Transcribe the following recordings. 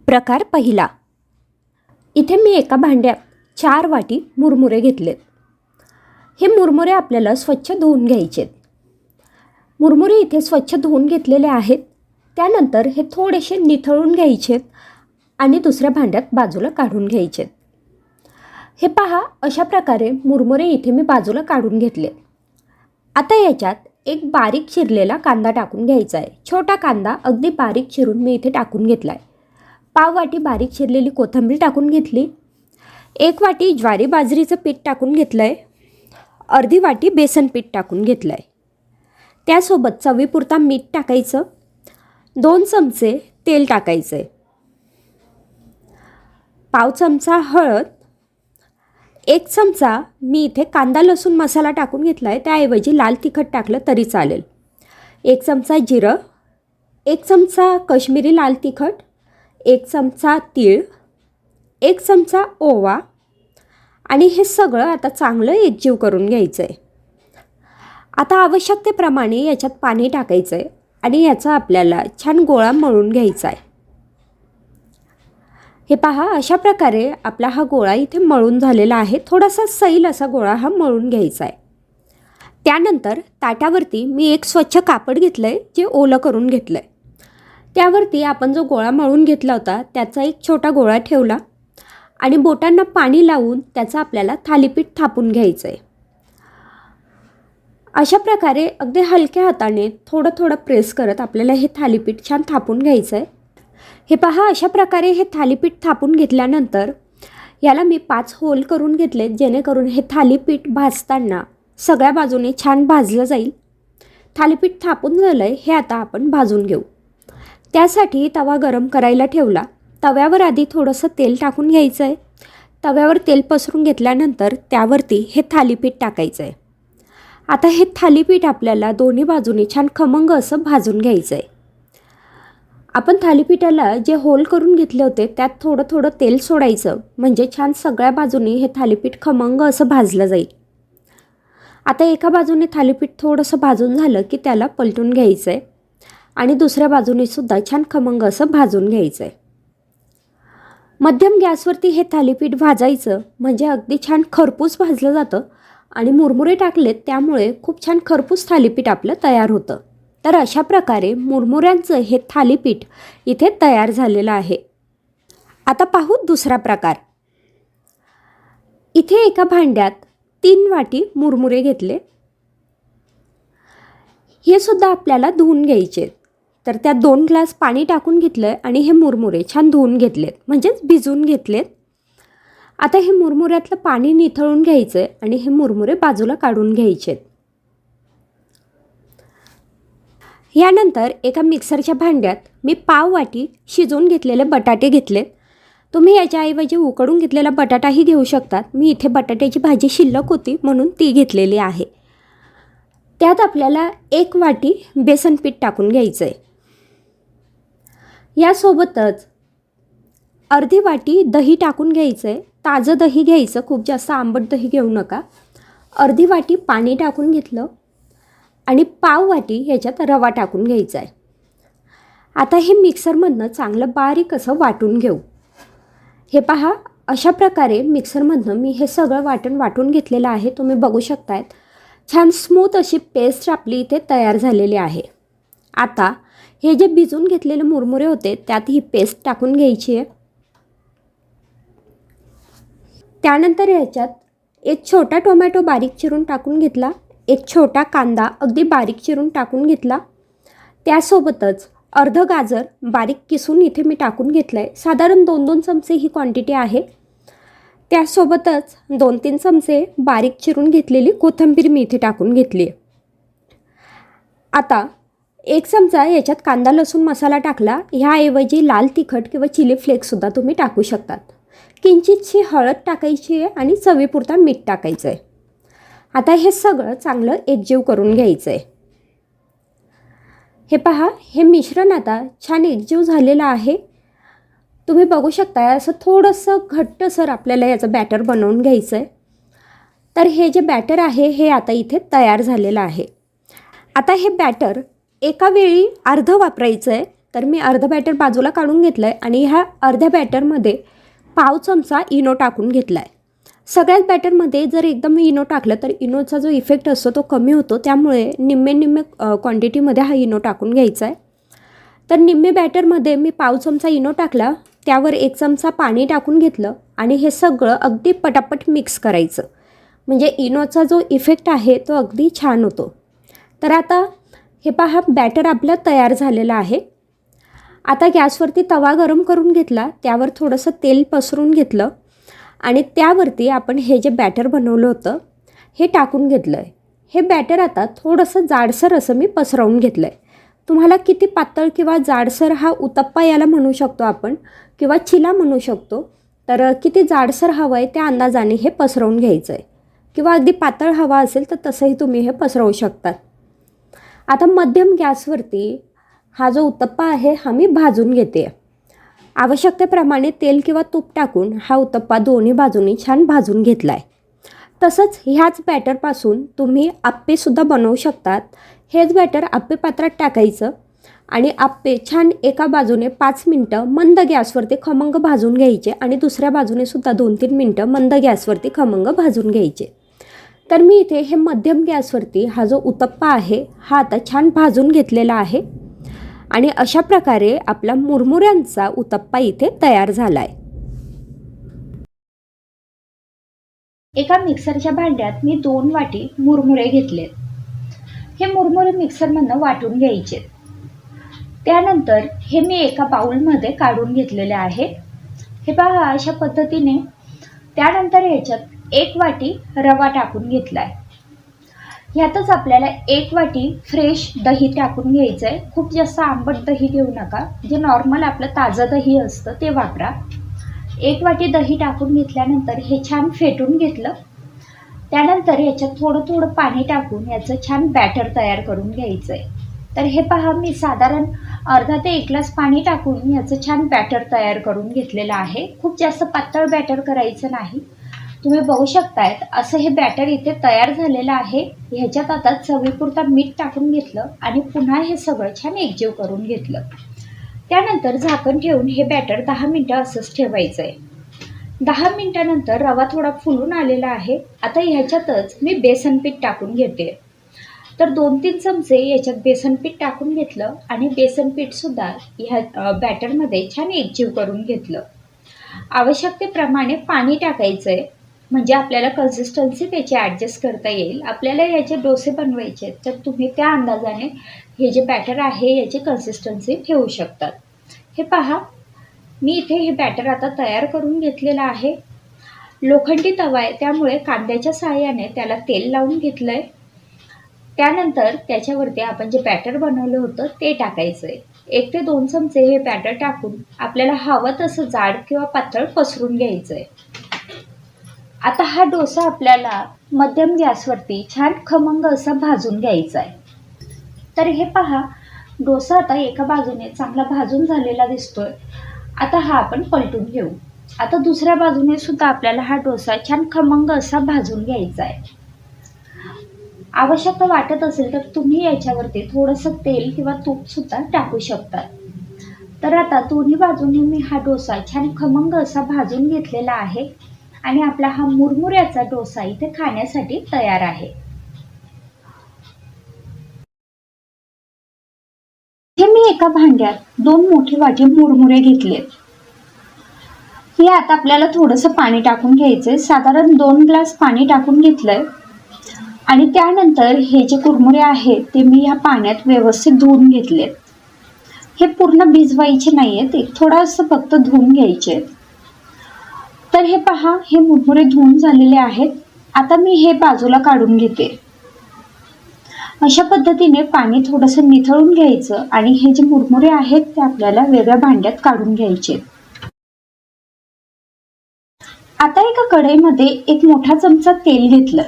प्रकार पहिला. इथे मी एका भांड्यात 4 वाटी मुरमुरे घेतलेत. हे मुरमुरे आपल्याला स्वच्छ धुवून घ्यायचेत. मुरमुरे इथे स्वच्छ धुवून घेतलेले आहेत. त्यानंतर हे थोडेसे निथळून घ्यायचेत आणि दुसऱ्या भांड्यात बाजूला काढून घ्यायचेत. हे पहा, अशा प्रकारे मुरमुरे इथे मी बाजूला काढून घेतले. आता याच्यात एक बारीक चिरलेला कांदा टाकून घ्यायचा आहे. छोटा कांदा अगदी बारीक चिरून मी इथे टाकून घेतला आहे. पाव वाटी बारीक चिरलेली कोथिंबीर टाकून घेतली. 1 वाटी ज्वारी बाजरीचं पीठ टाकून घेतलं आहे. अर्धी वाटी बेसन पीठ टाकून घेतलं आहे. त्यासोबत चवीपुरता मीठ टाकायचं. 2 चमचे तेल टाकायचं आहे. पाव चमचा हळद. 1 चमचा मी इथे कांदा लसूण मसाला टाकून घेतला आहे. त्याऐवजी लाल तिखट टाकलं तरी चालेल. 1 चमचा जिरं. 1 चमचा काश्मीरी लाल तिखट. 1 चमचा तीळ. 1 चमचा ओवा. आणि हे सगळं आता चांगलं एकजीव करून घ्यायचं आहे. आता आवश्यकतेप्रमाणे याच्यात पाणी टाकायचं आहे आणि याचा आपल्याला छान गोळा मळून घ्यायचा आहे. हे पहा, अशा प्रकारे आपला हा गोळा इथे मळून झालेला आहे. थोडासा सैल असा गोळा हा मळून घ्यायचा आहे. त्यानंतर ताटावरती मी एक स्वच्छ कापड घेतलं आहे, जे ओलं करून घेतलं आहे. त्यावरती आपण जो गोळा मळून घेतला होता त्याचा एक छोटा गोळा ठेवला आणि बोटांना पाणी लावून त्याचं आपल्याला थालीपीठ थापून घ्यायचं आहे. अशा प्रकारे अगदी हलक्या हाताने थोडं थोडं प्रेस करत आपल्याला हे थालीपीठ छान थापून घ्यायचं आहे. हे पहा, अशा प्रकारे हे थालीपीठ थापून घेतल्यानंतर याला मी 5 होल करून घेतलेत, जेणेकरून हे थालीपीठ भाजताना सगळ्या बाजूने छान भाजलं जाईल. थालीपीठ थापून झालं आहे, हे आता आपण भाजून घेऊ. त्यासाठी तवा गरम करायला ठेवला. तव्यावर आधी थोडंसं तेल टाकून घ्यायचं आहे. तव्यावर तेल पसरून घेतल्यानंतर त्यावरती हे थालीपीठ टाकायचं आहे. आता हे थालीपीठ आपल्याला दोन्ही बाजूने छान खमंग असं भाजून घ्यायचं आहे. आपण थालीपीठाला जे होल करून घेतले होते त्यात थोडं थोडं तेल सोडायचं, म्हणजे छान सगळ्या बाजूने हे थालीपीठ खमंग असं भाजलं जाईल. आता एका बाजूने थालीपीठ थोडंसं भाजून झालं की त्याला पलटून घ्यायचं आहे आणि दुसऱ्या बाजूने सुद्धा छान खमंग असं भाजून घ्यायचं आहे. मध्यम गॅसवरती हे थालीपीठ भाजायचं, म्हणजे अगदी छान खरपूस भाजलं जातं आणि मुरमुरे टाकलेत त्यामुळे खूप छान खरपूस थालीपीठ आपलं तयार होतं. तर अशा प्रकारे मुरमुऱ्यांचं हे थालीपीठ इथे तयार झालेलं आहे. आता पाहू दुसरा प्रकार. इथे एका भांड्यात 3 वाटी मुरमुरे घेतले. हे सुद्धा आपल्याला धुवून घ्यायचे. तर त्यात 2 ग्लास पाणी टाकून घेतलं आणि हे मुरमुरे छान धुवून घेतलेत, म्हणजेच भिजवून घेतलेत. आता हे मुरमुऱ्यातलं पाणी निथळून घ्यायचं आहे आणि हे मुरमुरे बाजूला काढून घ्यायचे. यानंतर एका मिक्सरच्या भांड्यात मी पाव वाटी शिजवून घेतलेले बटाटे घेतलेत. तुम्ही याच्याऐवजी उकडून घेतलेला बटाटाही घेऊ शकतात. मी इथे बटाट्याची भाजी शिल्लक होती म्हणून ती घेतलेली आहे. त्यात आपल्याला 1 वाटी बेसन पीठ टाकून घ्यायचं आहे. यासोबतच अर्धी वाटी दही टाकून घ्यायचं आहे. ताजं दही घ्यायचं, खूप जास्त आंबट दही घेऊ नका. अर्धी वाटी पाणी टाकून घेतलं आणि पाव वाटी ह्याच्यात रवा टाकून घ्यायचा आहे. आता हे मिक्सरमधनं चांगलं बारीक असं वाटून घेऊ. हे पहा, अशा प्रकारे मिक्सरमधनं मी हे सगळं वाटून घेतलेलं आहे. तुम्ही बघू शकतायत छान स्मूथ अशी पेस्ट आपली इथे तयार झालेली आहे. आता हे जे भिजून घेतलेले मुरमुरे होते त्यात ही पेस्ट टाकून घ्यायची आहे. त्यानंतर याच्यात एक छोटा टोमॅटो बारीक चिरून टाकून घेतला. एक छोटा कांदा अगदी बारीक चिरून टाकून घेतला. त्यासोबतच अर्ध गाजर बारीक किसून इथे मी टाकून घेतलं आहे. साधारण 2-2 चमचे ही क्वांटिटी आहे. त्यासोबतच 2-3 चमचे बारीक चिरून घेतलेली कोथिंबीर मी इथे टाकून घेतली आहे. आता 1 चमचा याच्यात कांदा लसूण मसाला टाकला. ह्याऐवजी लाल तिखट किंवा चिली फ्लेक्ससुद्धा तुम्ही टाकू शकतात. किंचितशी हळद टाकायची आहे आणि चवीपुरता मीठ टाकायचं आहे. आता हे सगळं चांगलं एकजीव करून घ्यायचं आहे. हे पहा, हे मिश्रण आता छान एकजीव झालेलं आहे. तुम्ही बघू शकता असं थोडंसं घट्टसर आपल्याला याचं बॅटर बनवून घ्यायचं आहे. तर हे जे बॅटर आहे हे आता इथे तयार झालेलं आहे. आता हे बॅटर एका वेळी अर्धं वापरायचं आहे, तर मी अर्धं बॅटर बाजूला काढून घेतलं आहे आणि ह्या अर्ध्या बॅटरमध्ये पाव चमचा इनो टाकून घेतला आहे. सगळ्याच बॅटरमध्ये जर एकदम इनो टाकलं तर इनोचा जो इफेक्ट असतो तो कमी होतो, त्यामुळे निम्मे क्वांटिटीमध्ये हा इनो टाकून घ्यायचा आहे. तर निम्मे बॅटरमध्ये मी पाव चमचा इनो टाकला, त्यावर 1 चमचा पाणी टाकून घेतलं आणि हे सगळं अगदी पटापट मिक्स करायचं, म्हणजे इनोचा जो इफेक्ट आहे तो अगदी छान होतो. तर आता हे पहा, बॅटर आपलं तयार झालेलं आहे. आता गॅसवरती तवा गरम करून घेतला, त्यावर थोडंसं तेल पसरून घेतलं आणि त्यावरती आपण हे जे बॅटर बनवलं होतं हे टाकून घेतलं आहे. हे बॅटर आता थोडंसं जाडसर असं मी पसरवून घेतलं आहे. तुम्हाला किती पातळ किंवा जाडसर हा उत्तप्पा याला म्हणू शकतो आपण, किंवा चिला म्हणू शकतो. तर किती जाडसर हवं आहे त्या अंदाजाने हे पसरवून घ्यायचं आहे, किंवा अगदी पातळ हवा असेल तर तसंही तुम्ही हे पसरवू शकतात. आता मध्यम गॅसवरती हा जो उत्तप्पा आहे हा मी भाजून घेते. आवश्यकतेप्रमाणे तेल किंवा तूप टाकून हा उत्तप्पा दोन्ही बाजूनी छान भाजून घेतला आहे. तसंच ह्याच बॅटरपासून तुम्ही आप्पेसुद्धा बनवू शकतात. हेच बॅटर आप्पे पात्रात टाकायचं आणि आप्पे छान एका बाजूने 5 मिनटं मंद गॅसवरती खमंग भाजून घ्यायचे आणि दुसऱ्या बाजूने सुद्धा 2-3 मिनटं मंद गॅसवरती खमंग भाजून घ्यायचे. तर मी इथे हे मध्यम गॅसवरती हा जो उत्तप्पा आहे हा आता छान भाजून घेतलेला आहे आणि अशा प्रकारे आपला मुरमुऱ्यांचा उत्तप्पा इथे तयार झाला आहे. एका मिक्सरच्या भांड्यात मी 2 वाटी मुरमुरे घेतलेत. हे मुरमुरे मिक्सरमधनं वाटून घ्यायचे. त्यानंतर हे मी एका बाउलमध्ये काढून घेतलेले आहे. हे पहा, अशा पद्धतीने. त्यानंतर ह्याच्यात 1 वाटी रवा टाकून घेतला आहे. ह्यातच आपल्याला 1 वाटी फ्रेश दही टाकून घ्यायचं आहे. खूप जास्त आंबट दही घेऊ नका, जे नॉर्मल आपलं ताजं दही असतं ते वापरा. 1 वाटी दही टाकून घेतल्यानंतर हे छान फेटून घेतलं. त्यानंतर ह्याच्यात थोडं पाणी टाकून याचं छान बॅटर तयार करून घ्यायचं आहे. तर हे पहा, मी साधारण अर्धा ते 1 ग्लास पाणी टाकून याचं छान बॅटर तयार करून घेतलेलं आहे. खूप जास्त पातळ बॅटर करायचं नाही. तुम्ही बघू शकतायत असं हे बॅटर इथे तयार झालेलं आहे. ह्याच्यात आता चवीपुरता मीठ टाकून घेतलं आणि पुन्हा हे सगळं छान एकजीव करून घेतलं. त्यानंतर झाकण ठेवून हे बॅटर 10 मिनटं असंच ठेवायचं आहे. 10 मिनटानंतर रवा थोडा फुलून आलेला आहे. आता ह्याच्यातच मी बेसन पीठ टाकून घेते. तर 2-3 चमचे याच्यात बेसन पीठ टाकून घेतलं आणि बेसन पीठसुद्धा ह्या बॅटरमध्ये छान एकजीव करून घेतलं. आवश्यकतेप्रमाणे पाणी टाकायचं आहे, म्हणजे आपल्याला कन्सिस्टन्सी त्याची ॲडजस्ट करता येईल. आपल्याला याचे डोसे बनवायचे आहेत तर तुम्ही त्या अंदाजाने हे जे बॅटर आहे याची कन्सिस्टन्सी ठेवू शकतात. हे पहा, मी इथे हे बॅटर आता तयार करून घेतलेलं आहे. लोखंडी तवा आहे त्यामुळे कांद्याच्या सहाय्याने त्याला तेल लावून घेतलं आहे. त्यानंतर त्याच्यावरती आपण जे बॅटर बनवलं होतं ते टाकायचं आहे. 1 ते 2 चमचे हे बॅटर टाकून आपल्याला हवं तसं जाड किंवा पातळ पसरून घ्यायचं आहे. आता हा डोसा आपल्याला मध्यम गॅसवरती छान खमंग असा भाजून घ्यायचा आहे. तर हे पहा, डोसा आता एका बाजूने चांगला भाजून झालेला दिसतोय. आता हा आपण पलटून घेऊ. आता दुसऱ्या बाजूने सुद्धा आपल्याला हा डोसा छान खमंग असा भाजून घ्यायचा आहे. आवश्यकता वाटत असेल तर तुम्ही याच्यावरती थोडंसं तेल किंवा तूप सुद्धा टाकू शकता. तर आता दोन्ही बाजूने मी हा डोसा छान खमंग असा भाजून घेतलेला आहे आणि आपला हा मुरमुऱ्याचा डोसा इथे खाण्यासाठी तयार आहे. हे मी एका भांड्यात 2 मोठी वाटी मुरमुरे घेतलेत. हे आता आपल्याला थोडंसं पाणी टाकून घ्यायचंय. साधारण 2 ग्लास पाणी टाकून घेतलंय आणि त्यानंतर हे जे कुरमुरे आहेत ते मी ह्या पाण्यात व्यवस्थित धुवून घेतलेत. हे पूर्ण भिजवायचे नाही आहेत, एक थोडंसं फक्त धुवून घ्यायचे. तर हे पहा, हे मुरमुरे धुवून झालेले आहेत. आता मी हे बाजूला काढून घेते. अशा पद्धतीने पाणी थोडंसं निथळून घ्यायचं आणि हे जे मुरमुरे आहेत ते आपल्याला वेगळ्या भांड्यात काढून घ्यायचे. आता एका कढईमध्ये 1 मोठा चमचा तेल घेतलं.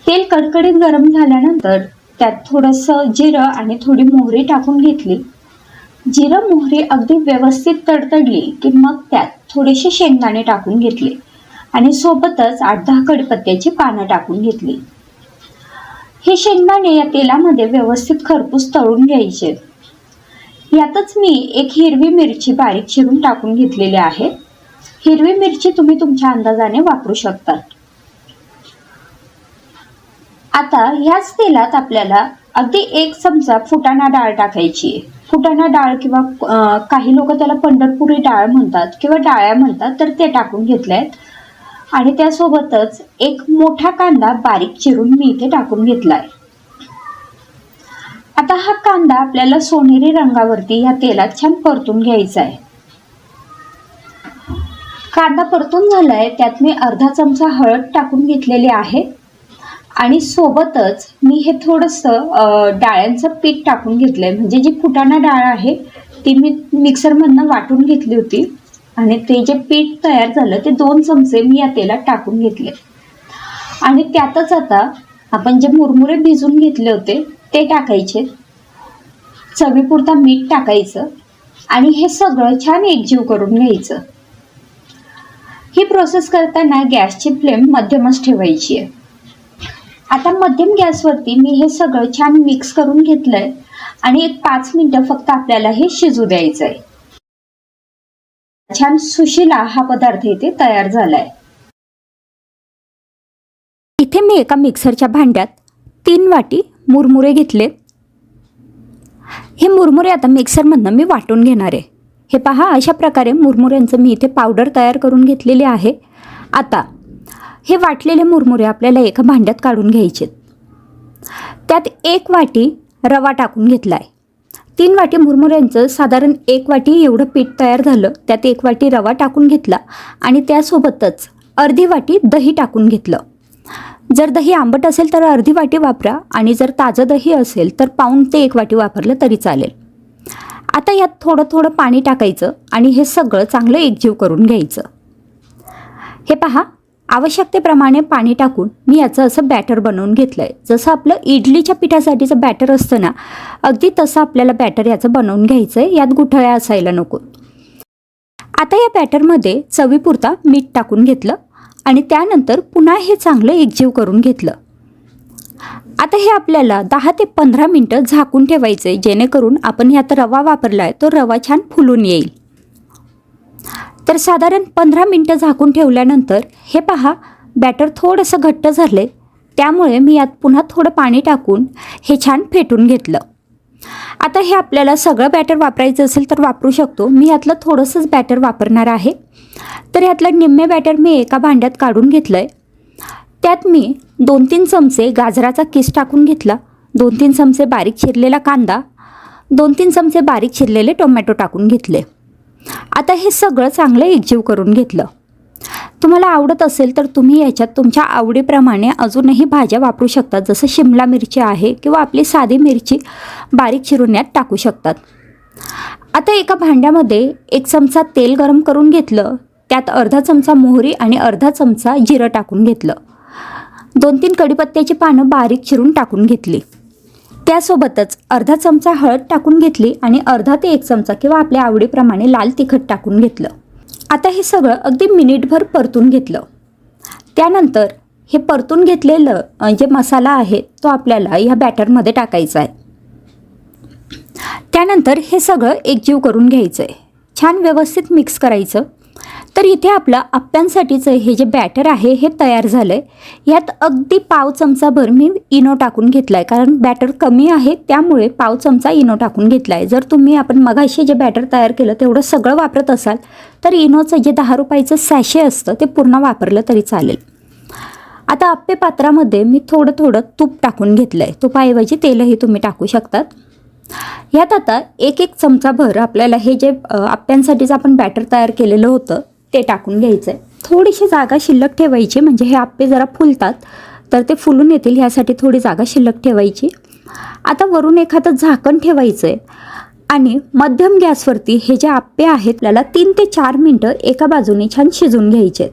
तेल कडकडीत गरम झाल्यानंतर त्यात थोडंसं जिरं आणि थोडी मोहरी टाकून घेतली. जिरं मोहरी अगदी व्यवस्थित तडतडली की मग त्यात थोडेसे शेंगदाणे टाकून घेतले आणि सोबतच 8-10 कढीपत्त्याची पानं टाकून घेतली. हे शेंगदाणे या तेलामध्ये व्यवस्थित खरपूस तळून घ्यायचे. यातच मी एक हिरवी मिरची बारीक चिरून टाकून घेतलेली आहे. हिरवी मिरची तुम्ही तुमच्या अंदाजाने वापरू शकतात. आता ह्याच तेलात आपल्याला अगदी 1 चमचा फुटाणा डाळ टाकायची आहे. फुटाणा डाळ किंवा काही लोक त्याला पंढरपुरी डाळ म्हणतात किंवा डाळ्या म्हणतात, तर ते टाकून घेतलेत. आणि त्यासोबतच एक मोठा कांदा बारीक चिरून मी इथे टाकून घेतलाय. आता हा कांदा आपल्याला सोनेरी रंगावरती या तेलात छान परतून घ्यायचा आहे. कांदा परतून झालाय, त्यात मी अर्धा चमचा हळद टाकून घेतलेली आहे आणि सोबतच मी हे थोडंसं डाळ्यांचं पीठ टाकून घेतलंय. म्हणजे जी फुटाणा डाळ आहे ती मी मिक्सरमधनं वाटून घेतली होती आणि ते जे पीठ तयार झालं ते 2 चमचे मी या तेलात टाकून घेतले. आणि त्यातच आता आपण जे मुरमुरे भिजून घेतले होते ते टाकायचे. चवीपुरता मीठ टाकायचं आणि हे सगळं छान एकजीव करून घ्यायचं. ही प्रोसेस करताना गॅसची फ्लेम मध्यमच ठेवायची आहे. आता मध्यम गॅसवरती मी हे सगळं छान मिक्स करून घेतलंय आणि एक 5 मिनिटं फक्त आपल्याला हे शिजू द्यायचं आहे. छान सुशिला हा पदार्थ इथे तयार झालाय. इथे मी एका मिक्सरच्या भांड्यात 3 वाटी मुरमुरे घेतले. हे मुरमुरे आता मिक्सरमधनं मी वाटून घेणार आहे. हे पहा, अशा प्रकारे मुरमुऱ्यांचं मी इथे पावडर तयार करून घेतलेली आहे. आता हे वाटलेले मुरमुरे आपल्याला एका भांड्यात काढून घ्यायचे. त्यात 1 वाटी रवा टाकून घेतला आहे. 3 वाटी मुरमुऱ्यांचं साधारण 1 वाटी एवढं पीठ तयार झालं. त्यात 1 वाटी रवा टाकून घेतला आणि त्यासोबतच अर्धी वाटी दही टाकून घेतलं. जर दही आंबट असेल तर अर्धी वाटी वापरा आणि जर ताजं दही असेल तर पाऊण ते 1 वाटी वापरलं तरी चालेल. आता यात थोडं थोडं पाणी टाकायचं आणि हे सगळं चांगलं एकजीव करून घ्यायचं. हे पहा, आवश्यकतेप्रमाणे पाणी टाकून मी याचं असं बॅटर बनवून घेतलं आहे. जसं आपलं इडलीच्या पिठासाठीचं बॅटर असतं ना, अगदी तसं आपल्याला बॅटर याचं बनवून घ्यायचं आहे. यात गुठळ्या असायला नको. आता या बॅटरमध्ये चवीपुरता मीठ टाकून घेतलं आणि त्यानंतर पुन्हा हे चांगलं एकजीव करून घेतलं. आता हे आपल्याला 10 ते 15 मिनटं झाकून ठेवायचं आहे, जेणेकरून आपण ह्यात रवा वापरला आहे तो रवा छान फुलून येईल. तर साधारण 15 मिनटं झाकून ठेवल्यानंतर हे पहा, बॅटर थोडंसं घट्ट झालं. त्यामुळे मी यात पुन्हा थोडं पाणी टाकून हे छान फेटून घेतलं. आता हे आपल्याला सगळं बॅटर वापरायचं असेल तर वापरू शकतो. मी यातलं थोडंसंच बॅटर वापरणार आहे. तर यातलं निम्मे बॅटर मी एका भांड्यात काढून घेतलं आहे. त्यात मी 2-3 चमचे गाजराचा किस टाकून घेतला, 2-3 चमचे बारीक चिरलेला कांदा, 2-3 चमचे बारीक चिरलेले टोमॅटो टाकून घेतले. आता हे सगळं चांगलं एकजीव करून घेतलं. तुम्हाला आवडत असेल तर तुम्ही याच्यात तुमच्या आवडीप्रमाणे अजूनही भाज्या वापरू शकतात. जसं शिमला मिरची आहे किंवा आपली साधी मिरची बारीक चिरून यात टाकू शकतात. आता एका भांड्यामध्ये 1 चमचा तेल गरम करून घेतलं. त्यात अर्धा चमचा मोहरी आणि अर्धा चमचा जिरं टाकून घेतलं. 2-3 कढीपत्त्याची पानं बारीक चिरून टाकून घेतली. त्यासोबतच अर्धा चमचा हळद टाकून घेतली आणि अर्धा ते 1 चमचा किंवा आपल्या आवडीप्रमाणे लाल तिखट टाकून घेतलं. आता हे सगळं अगदी मिनिटभर परतून घेतलं. त्यानंतर हे परतून घेतलेलं जे मसाला आहे तो आपल्याला ह्या बॅटरमध्ये टाकायचा आहे. त्यानंतर हे सगळं एकजीव करून घ्यायचं आहे. छान व्यवस्थित मिक्स करायचं. तर इथे आपलं आप्प्यांसाठीचं हे जे बॅटर आहे हे तयार झालं आहे. यात अगदी पाव चमचाभर मी इनो टाकून घेतला आहे, कारण बॅटर कमी आहे त्यामुळे पाव चमचा इनो टाकून घेतला आहे. जर तुम्ही आपण मगाशी जे बॅटर तयार केलं तेवढं सगळं वापरत असाल तर इनोचं जे 10 रुपयाचं सॅशे असतं ते पूर्ण वापरलं तरी चालेल. आता आप्पे पात्रामध्ये मी थोडं थोडं तूप टाकून घेतलं आहे. तुपाऐवजी तेलही तुम्ही टाकू शकतात. यात आता 1-1 चमचाभर आपल्याला हे जे आप्प्यांसाठीचं आपण बॅटर तयार केलेलं होतं ते टाकून घ्यायचं आहे. थोडीशी जागा शिल्लक ठेवायची, म्हणजे हे आप्पे जरा फुलतात तर ते फुलून येतील ह्यासाठी थोडी जागा शिल्लक ठेवायची. आता वरून एखादं झाकण ठेवायचं आहे आणि मध्यम गॅसवरती हे जे आप्पे आहेत आपल्याला 3 ते 4 मिनटं एका बाजूने छान शिजून घ्यायचे आहेत.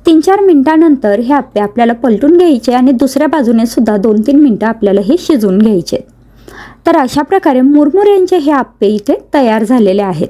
3-4 मिनटानंतर हे आप्पे आपल्याला पलटून घ्यायचे आणि दुसऱ्या बाजूने सुद्धा 2-3 मिनटं आपल्याला हे शिजवून घ्यायचे. तर अशा प्रकारे मुरमुऱ्यांचे हे आप्पे इथे तयार झालेले आहेत.